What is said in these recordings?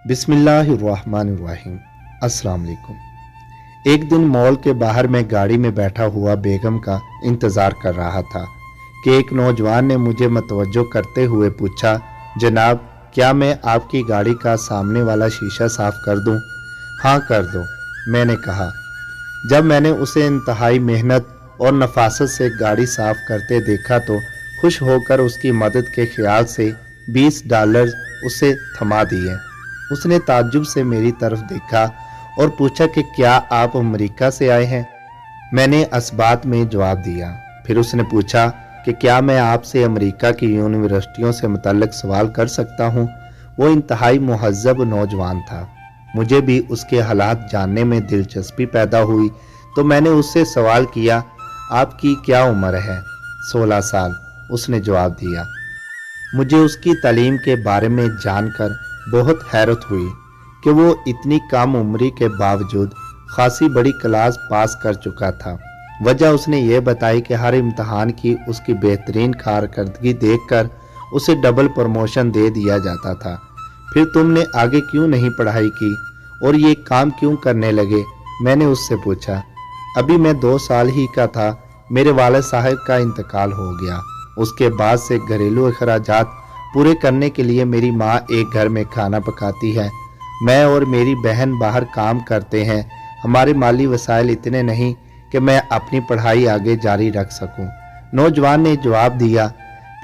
बिस्मिल्लाहिर्रहमानिर्रहीम। अस्सलाम वालेकुम। एक दिन मॉल के बाहर मैं गाड़ी में बैठा हुआ बेगम का इंतज़ार कर रहा था कि एक नौजवान ने मुझे मतवज्जो करते हुए पूछा, जनाब क्या मैं आपकी गाड़ी का सामने वाला शीशा साफ़ कर दूं? हाँ कर दो, मैंने कहा। जब मैंने उसे इंतहाई मेहनत और नफासत से गाड़ी साफ़ करते देखा तो खुश होकर उसकी मदद के ख्याल से $20 उसे थमा दिए। उसने ताज्जुब से मेरी तरफ देखा और पूछा कि क्या आप अमेरिका से आए हैं? मैंने असबात में जवाब दिया। फिर उसने पूछा कि क्या मैं आपसे अमेरिका की यूनिवर्सिटियों से मुतल्लिक सवाल कर सकता हूँ? वो इंतहाई मुहज़्ज़ब नौजवान था। मुझे भी उसके हालात जानने में दिलचस्पी पैदा हुई तो मैंने उससे सवाल किया, आपकी क्या उम्र है? 16 साल, उसने जवाब दिया। मुझे उसकी तालीम के बारे में जानकर बहुत हैरत हुई कि वो इतनी कम उम्री के बावजूद खासी बड़ी क्लास पास कर चुका था। वजह उसने ये बताई कि हर इम्तहान की उसकी बेहतरीन कारकर्दगी देखकर उसे डबल प्रमोशन दे दिया जाता था। फिर तुमने आगे क्यों नहीं पढ़ाई की और ये काम क्यों करने लगे? मैंने उससे पूछा। अभी मैं 2 साल ही का था, मेरे वालिद साहब का इंतकाल हो गया। उसके बाद से घरेलू अखराजात पूरे करने के लिए मेरी माँ एक घर में खाना पकाती है, मैं और मेरी बहन बाहर काम करते हैं। हमारे माली वसाइल इतने नहीं कि मैं अपनी पढ़ाई आगे जारी रख सकूं। नौजवान ने जवाब दिया।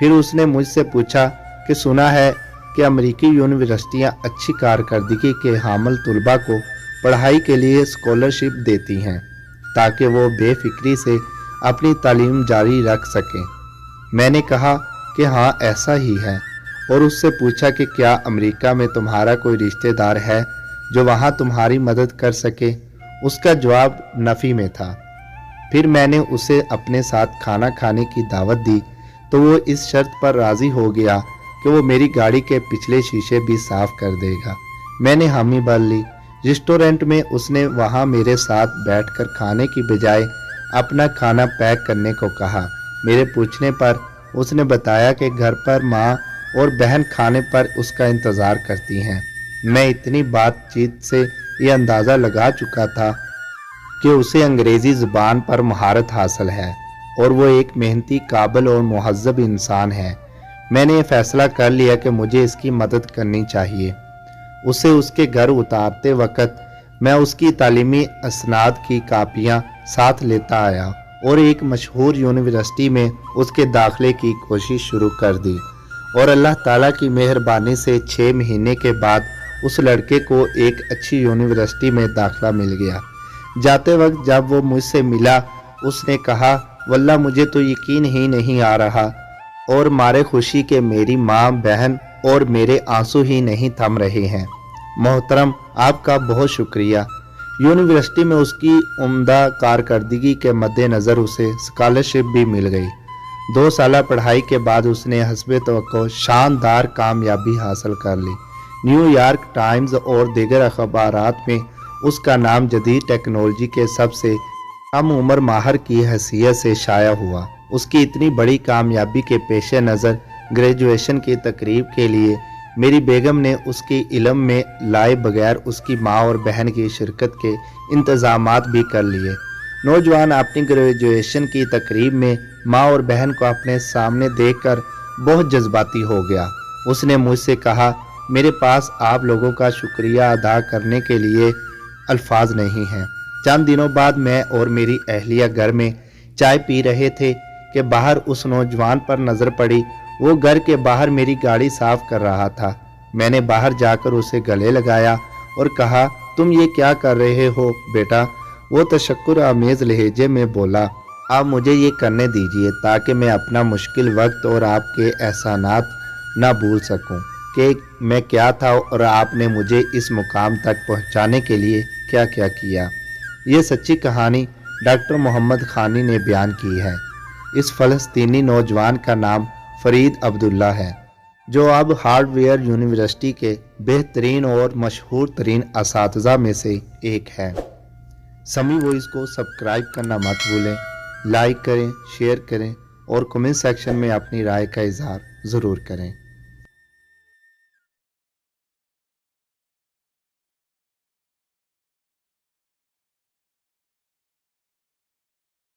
फिर उसने मुझसे पूछा कि सुना है कि अमेरिकी यूनिवर्सिटियां अच्छी कारकर्दगी के हामिल तलबा को पढ़ाई के लिए स्कॉलरशिप देती हैं ताकि वो बेफिक्री से अपनी तालीम जारी रख सकें। मैंने कहा कि हाँ ऐसा ही है और उससे पूछा कि क्या अमेरिका में तुम्हारा कोई रिश्तेदार है जो वहाँ तुम्हारी मदद कर सके? उसका जवाब नफ़ी में था। फिर मैंने उसे अपने साथ खाना खाने की दावत दी तो वो इस शर्त पर राज़ी हो गया कि वो मेरी गाड़ी के पिछले शीशे भी साफ़ कर देगा। मैंने हामी भर ली। रेस्टोरेंट में उसने वहाँ मेरे साथ बैठकर खाने की बजाय अपना खाना पैक करने को कहा। मेरे पूछने पर उसने बताया कि घर पर माँ और बहन खाने पर उसका इंतज़ार करती हैं। मैं इतनी बातचीत से ये अंदाज़ा लगा चुका था कि उसे अंग्रेज़ी ज़ुबान पर महारत हासिल है और वो एक मेहनती, काबिल और मुहज़्ज़ब इंसान है। मैंने ये फ़ैसला कर लिया कि मुझे इसकी मदद करनी चाहिए। उसे उसके घर उतारते वक़्त मैं उसकी तालीमी असनाद की कापियाँ साथ लेता आया और एक मशहूर यूनिवर्सिटी में उसके दाखिले की कोशिश शुरू कर दी और अल्लाह ताला की मेहरबानी से 6 महीने के बाद उस लड़के को एक अच्छी यूनिवर्सिटी में दाखिला मिल गया। जाते वक्त जब वो मुझसे मिला उसने कहा, वल्लाह मुझे तो यकीन ही नहीं आ रहा और मारे खुशी के मेरी माँ, बहन और मेरे आंसू ही नहीं थम रहे हैं। मोहतरम, आपका बहुत शुक्रिया। यूनिवर्सिटी में उसकी उम्दा कारकर्दगी के मद्देनज़र उसे स्कॉलरशिप भी मिल गई। 2 साल पढ़ाई के बाद उसने हस्बे तवक्को शानदार कामयाबी हासिल कर ली। न्यूयॉर्क टाइम्स और दीगर अखबारात में उसका नाम जदीद टेक्नोलॉजी के सबसे कम उम्र माहर की हैसियत से शाया हुआ। उसकी इतनी बड़ी कामयाबी के पेश नज़र ग्रेजुएशन की तकरीब के लिए मेरी बेगम ने उसकी इल्म में लाए बगैर उसकी माँ और बहन की शिरकत के इंतज़ामात भी कर लिए। नौजवान अपनी ग्रेजुएशन की तकरीब में माँ और बहन को अपने सामने देखकर बहुत जज्बाती हो गया। उसने मुझसे कहा, मेरे पास आप लोगों का शुक्रिया अदा करने के लिए अल्फाज नहीं हैं। चंद दिनों बाद मैं और मेरी अहलिया घर में चाय पी रहे थे कि बाहर उस नौजवान पर नज़र पड़ी। वो घर के बाहर मेरी गाड़ी साफ कर रहा था। मैंने बाहर जाकर उसे गले लगाया और कहा, तुम ये क्या कर रहे हो बेटा? वो तशक्कुर आमेज़ लहजे में बोला, आप मुझे ये करने दीजिए ताकि मैं अपना मुश्किल वक्त और आपके एहसानात ना भूल सकूं कि मैं क्या था और आपने मुझे इस मुकाम तक पहुंचाने के लिए क्या क्या किया। ये सच्ची कहानी डॉक्टर मोहम्मद खानी ने बयान की है। इस फ़लस्तीनी नौजवान का नाम फरीद अब्दुल्ला है जो अब हार्वर्ड यूनिवर्सिटी के बेहतरीन और मशहूर तरीन असातिज़ा में से एक है। समी वॉइस को सब्सक्राइब करना मत भूलें, लाइक करें, शेयर करें और कमेंट सेक्शन में अपनी राय का इजहार ज़रूर करें।